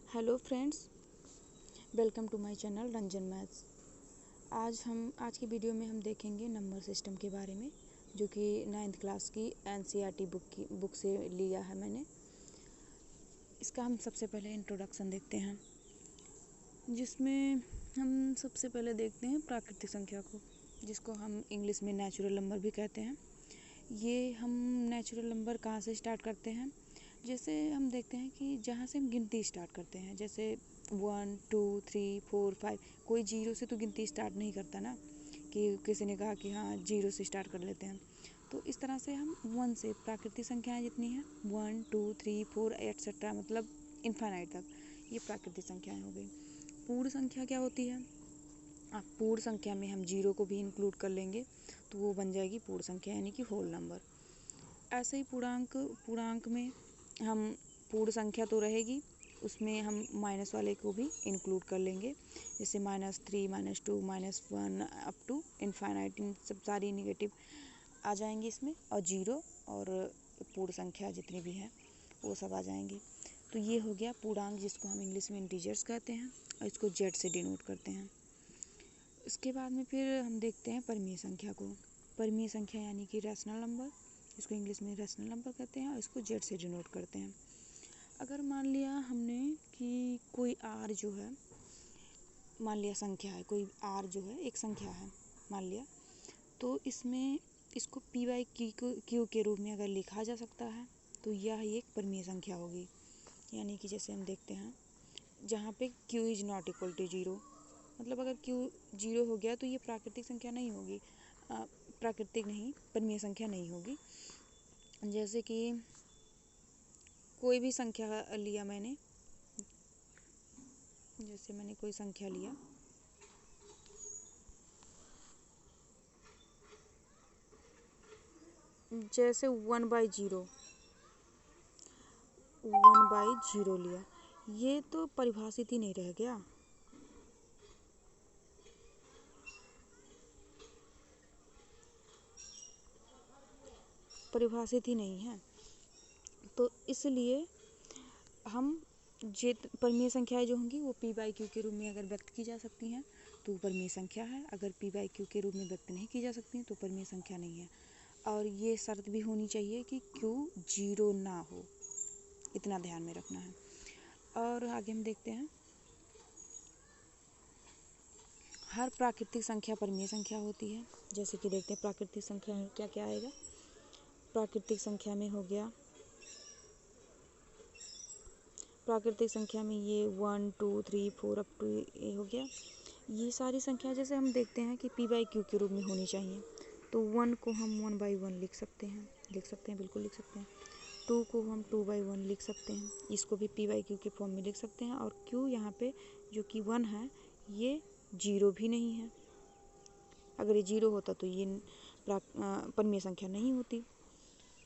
Hello friends, welcome to my channel Ranjan maths. आज की video में हम देखेंगे नंबर सिस्टम के बारे में, जो कि 9th क्लास की एनसीईआरटी बुक से लिया है मैंने। इसका हम सबसे पहले इंट्रोडक्शन देखते हैं, जिसमें हम सबसे पहले देखते हैं प्राकृतिक संख्या को, जिसको हम इंग्लिश में नेचुरल नंबर भी कहते हैं। ये हम नेचुरल नंबर कहाँ से स्टार्ट करते हैं? जैसे हम देखते हैं कि जहाँ से हम गिनती स्टार्ट करते हैं, जैसे 1 2 3 4 5। कोई जीरो से तो गिनती स्टार्ट नहीं करता ना, कि किसी ने कहा कि हाँ जीरो से स्टार्ट कर लेते हैं। तो इस तरह से हम 1 से प्राकृतिक संख्याएं जितनी हैं 1 2 3 4 एटसेट्रा, मतलब इनफाइनाइट तक, ये प्राकृतिक संख्याएं हो गई। पूर्ण संख्या क्या होती है? अब पूर्ण संख्या में हम जीरो को भी इंक्लूड कर लेंगे तो वो बन जाएगी पूर्ण संख्या, यानी कि होल नंबर। ऐसे ही पूर्णांक में हम पूर्ण संख्या तो रहेगी, उसमें हम माइनस वाले को भी इंक्लूड कर लेंगे, जैसे -3 -2 -1 अप टू इनफाइनाइट। इन सब सारी निगेटिव आ जाएंगी इसमें, और जीरो और पूर्ण संख्या जितनी भी हैं वो सब आ जाएंगी। तो ये हो गया पूर्णांक, जिसको हम इंग्लिश में इंटीजर्स कहते हैं, और इसको जेड से डिनोट करते हैं। इसके बाद में फिर हम देखते हैं परिमेय संख्या को। परिमेय संख्या यानी कि रैशनल नंबर, इसको इंग्लिश में रैशनल नंबर कहते हैं, और इसको जेड से डिनोट करते हैं। अगर मान लिया हमने कि कोई आर जो है, मान लिया संख्या है, कोई आर जो है एक संख्या है मान लिया, तो इसमें इसको p/q के रूप में अगर लिखा जा सकता है तो यह एक परिमेय संख्या होगी। यानी कि जैसे हम देखते हैं जहाँ पे q is not equal to 0, मतलब अगर q 0 हो गया तो ये प्राकृतिक संख्या नहीं होगी, परिमेय संख्या नहीं होगी। जैसे कि कोई भी संख्या लिया मैंने, जैसे मैंने कोई संख्या लिया, जैसे 1/0 लिया, ये तो परिभाषित ही नहीं रह गया। परिभाषित ही नहीं है, तो इसलिए हम परिमेय संख्याएं जो होंगी वो p/q के रूप में अगर व्यक्त की जा सकती हैं तो परिमेय संख्या है, अगर p/q के रूप में व्यक्त नहीं की जा सकती तो परिमेय संख्या नहीं है। और ये शर्त भी होनी चाहिए कि q 0 ना हो, इतना ध्यान में रखना है। और आगे हम देखते हैं, हर प्राकृतिक संख्या परिमेय संख्या होती है। जैसे कि देखते हैं प्राकृतिक संख्या में क्या क्या आएगा। प्राकृतिक संख्या में हो गया, प्राकृतिक संख्या में ये 1 2 3 4 अप टू ये हो गया। ये सारी संख्या जैसे हम देखते हैं कि p/q के रूप में होनी चाहिए, तो 1 को हम 1/1 लिख सकते हैं, बिल्कुल लिख सकते हैं। 2 को हम 2/1 लिख सकते हैं, इसको भी p/q के फॉर्म में लिख सकते हैं। और q यहाँ पे जो कि 1 है, ये 0 भी नहीं है। अगर ये 0 होता तो ये परिमेय संख्या नहीं होती।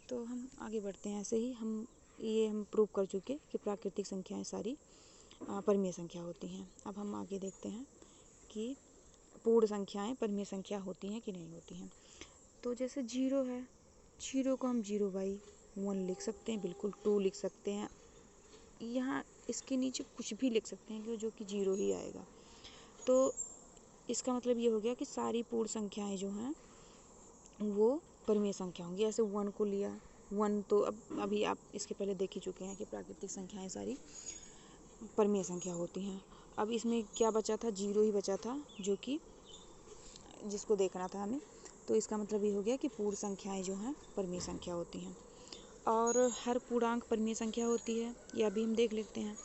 तो हम आगे बढ़ते हैं। ऐसे ही हम प्रूव कर चुके कि प्राकृतिक संख्याएं सारी परिमेय संख्या होती हैं। अब हम आगे देखते हैं कि पूर्ण संख्याएं परिमेय संख्या होती हैं कि नहीं होती हैं। तो जैसे 0 है, 0 को हम 0/1 लिख सकते हैं, बिल्कुल 2 लिख सकते हैं, यहाँ इसके नीचे कुछ भी लिख सकते हैं कि जो कि 0 ही आएगा। तो इसका मतलब ये हो गया कि सारी पूर्ण संख्याएं जो हैं वो परिमेय संख्या होंगी। ऐसे 1 को लिया, 1 तो अभी आप इसके पहले देख ही चुके हैं कि प्राकृतिक संख्याएं सारी परिमेय संख्या होती हैं। अब इसमें क्या बचा था? 0 ही बचा था, जो कि जिसको देखना था हमें। तो इसका मतलब ये हो गया कि पूर्ण संख्याएं जो हैं परिमेय संख्या होती हैं, और हर पूर्णांक परिमेय संख्या होती है, यह भी हम देख लेते हैं।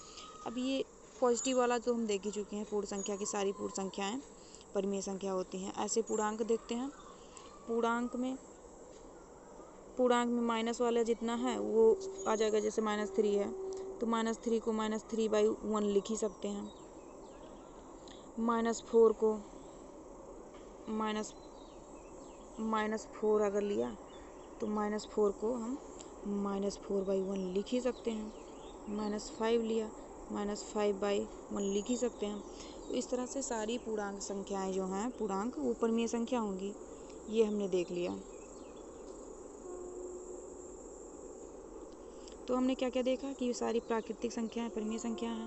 अब ये पॉजिटिव वाला तो हम देख ही चुके हैं, पूर्ण संख्या की सारी पूर्ण संख्याएं परिमेय संख्या होती हैं। ऐसे पूर्णांक देखते हैं, पूर्णांक में माइनस वाला जितना है वो आ जाएगा। जैसे -3 है तो -3 को -3/1 लिख ही सकते हैं। -4 को -4 अगर लिया तो -4 को हम -4/1 लिख ही सकते हैं। -5 लिया, -5/1 लिख ही सकते हैं। तो इस तरह से सारी पूर्णांक संख्याएं जो हैं, पूर्णांक वो परिमेय संख्या होंगी, ये हमने देख लिया। तो हमने क्या क्या देखा कि ये सारी प्राकृतिक संख्याएं परिमेय संख्या हैं।